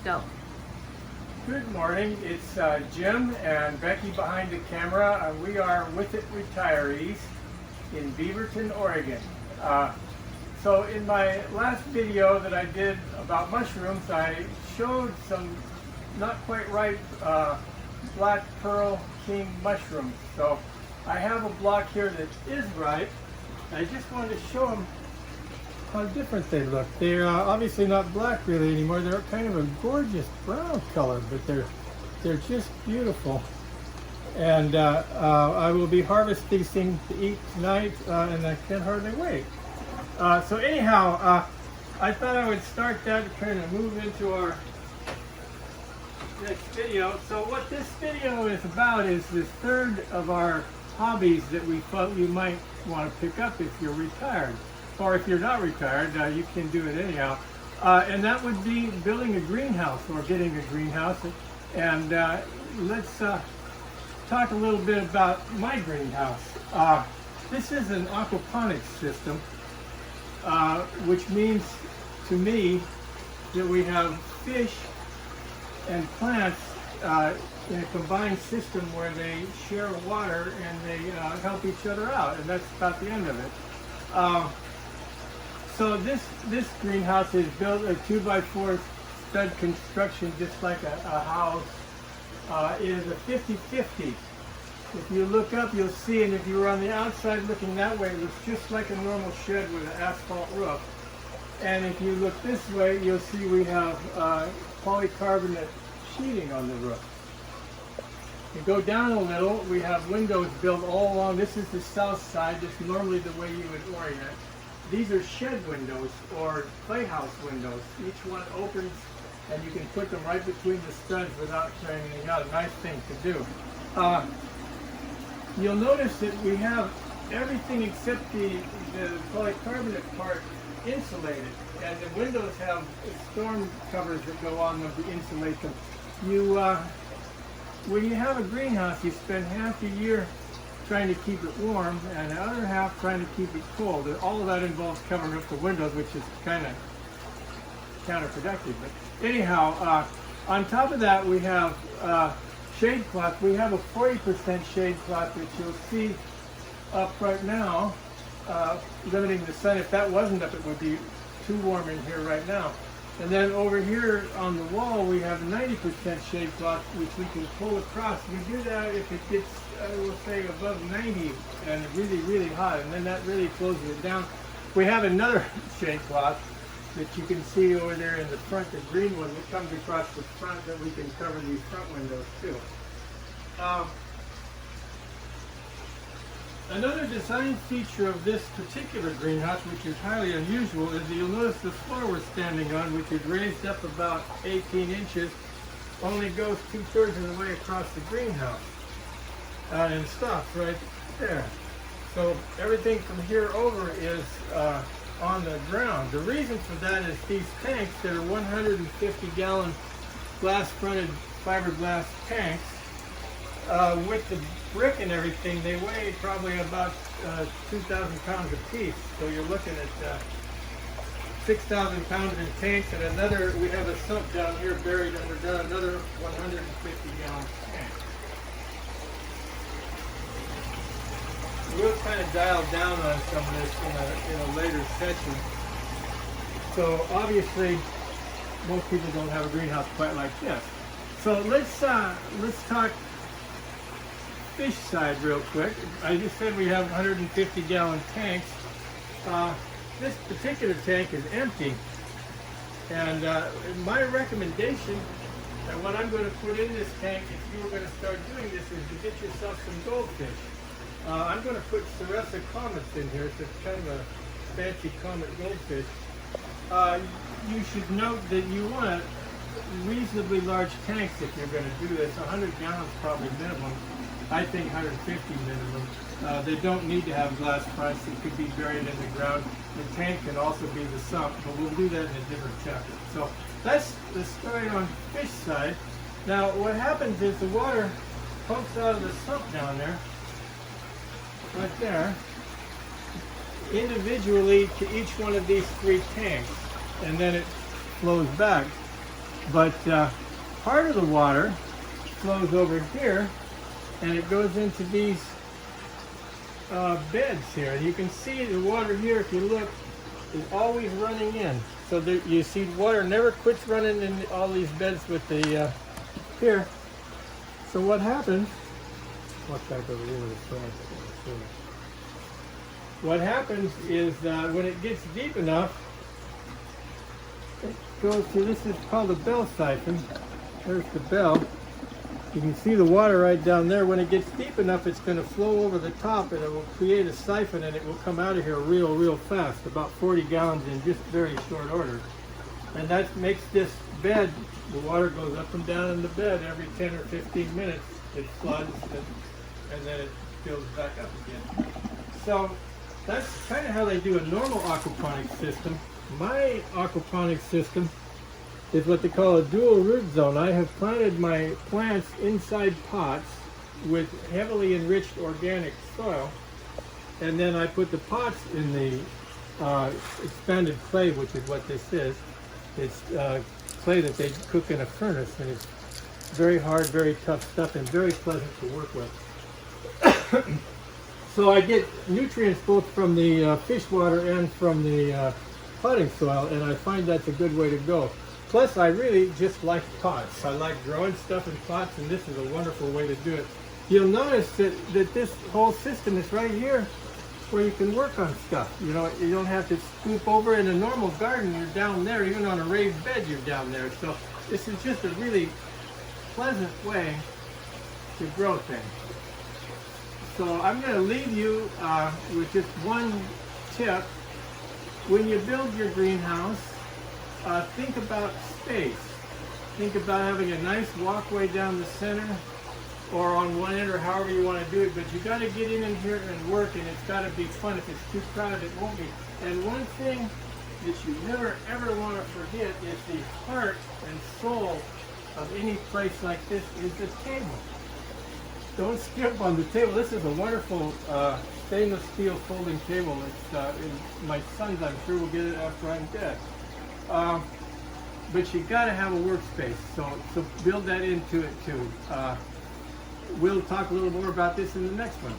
Go. Good morning, it's Jim and Becky behind the camera. We are With It Retirees in Beaverton, Oregon. So in my last video that I did about mushrooms, I showed some not quite ripe black pearl king mushrooms. So I have a block here that is ripe. I just wanted to show them how different they look. They're obviously not black really anymore. They're kind of a gorgeous brown color, but they're just beautiful. And I will be harvesting these things to eat tonight, and I can't hardly wait. So anyhow, I thought I would start that to kind of move into our next video. So what this video is about is the third of our hobbies that we thought you might want to pick up if you're retired. Or if you're not retired, you can do it anyhow. And that would be building a greenhouse or getting a greenhouse. And let's talk a little bit about my greenhouse. This is an aquaponics system, which means to me that we have fish and plants in a combined system where they share water and they help each other out. And that's about the end of it. So this greenhouse is built a 2x4 stud construction, just like a house. It is a 50-50. If you look up, you'll see, and if you were on the outside looking that way, it looks just like a normal shed with an asphalt roof. And if you look this way, you'll see we have polycarbonate sheeting on the roof. You go down a little, we have windows built all along. This is the south side. This is normally the way you would orient. These are shed windows or playhouse windows. Each one opens and you can put them right between the studs without trying anything out. A nice thing to do. You'll notice that we have everything except the polycarbonate part insulated, and the windows have storm covers that go on them to insulate them. When you have a greenhouse, you spend half the year trying to keep it warm and the other half trying to keep it cold. And all of that involves covering up the windows, which is kind of counterproductive. But anyhow, on top of that, we have shade cloth. We have a 40% shade cloth, which you'll see up right now, limiting the sun. If that wasn't up, it would be too warm in here right now. And then over here on the wall, we have 90% shade cloth, which we can pull across. We do that if it gets, we'll say, above 90 and really, really hot, and then that really closes it down. We have another shade cloth that you can see over there in the front, the green one that comes across the front, that we can cover these front windows too. Another design feature of this particular greenhouse, which is highly unusual, is that you'll notice the floor we're standing on, which is raised up about 18 inches, only goes 2/3 of the way across the greenhouse and stops right there. So everything from here over is on the ground. The reason for that is these tanks that are 150-gallon glass-fronted fiberglass tanks, with the brick and everything, they weigh probably about 2,000 pounds apiece. So you're looking at 6,000 pounds in tanks, and another, we have a sump down here buried under another 150-gallon tank. We'll kind of dial down on some of this in a later session. So obviously, most people don't have a greenhouse quite like this. So let's talk fish side real quick. I just said we have 150-gallon tanks. This particular tank is empty, and my recommendation, and what I'm going to put in this tank if you were going to start doing this, is to get yourself some goldfish. I'm going to put Ceresa comets in here. It's kind of a fancy comet goldfish. You should note that you want reasonably large tanks if you're going to do this. 100 gallons probably minimum. I think 150 minimum. They don't need to have glass fronts. It could be buried in the ground. The tank can also be the sump, but we'll do that in a different chapter. So that's the story on fish side. Now what happens is the water pumps out of the sump down there, right there, individually to each one of these three tanks, and then it flows back. But part of the water flows over here, and it goes into these beds here. And you can see the water here, if you look, is always running in. So there, you see water never quits running in all these beds with the here. So what happens, walk back over here with the soil. What happens is when it gets deep enough, it goes to, this is called a bell siphon. There's the bell. You can see the water right down there. When it gets deep enough, it's going to flow over the top, and it will create a siphon, and it will come out of here real fast, about 40 gallons in just very short order. And that makes this bed, the water goes up and down in the bed every 10 or 15 minutes. It floods, and then it fills back up again. So that's kind of how they do a normal aquaponics system. My aquaponics system is what they call a dual root zone. I have planted my plants inside pots with heavily enriched organic soil, and then I put the pots in the expanded clay, which is what this is. It's clay that they cook in a furnace, and it's very hard, very tough stuff, and very pleasant to work with. So I get nutrients both from the fish water and from the potting soil, and I find that's a good way to go. Plus, I really just like pots. I like growing stuff in pots, and this is a wonderful way to do it. You'll notice that this whole system is right here where you can work on stuff. You know, you don't have to scoop over. In a normal garden, you're down there. Even on a raised bed, you're down there. So this is just a really pleasant way to grow things. So I'm going to leave you with just one tip. When you build your greenhouse, think about space. Think about having a nice walkway down the center or on one end, or however you want to do it, but you got to get in here and work, and it's got to be fun. If it's too crowded, it won't be. And one thing that you never ever want to forget is the heart and soul of any place like this is the table. Don't skip on the table. This is a wonderful stainless steel folding table. It's my sons, I'm sure, will get it after I'm dead. But you got to have a workspace, so build that into it too. We'll talk a little more about this in the next one.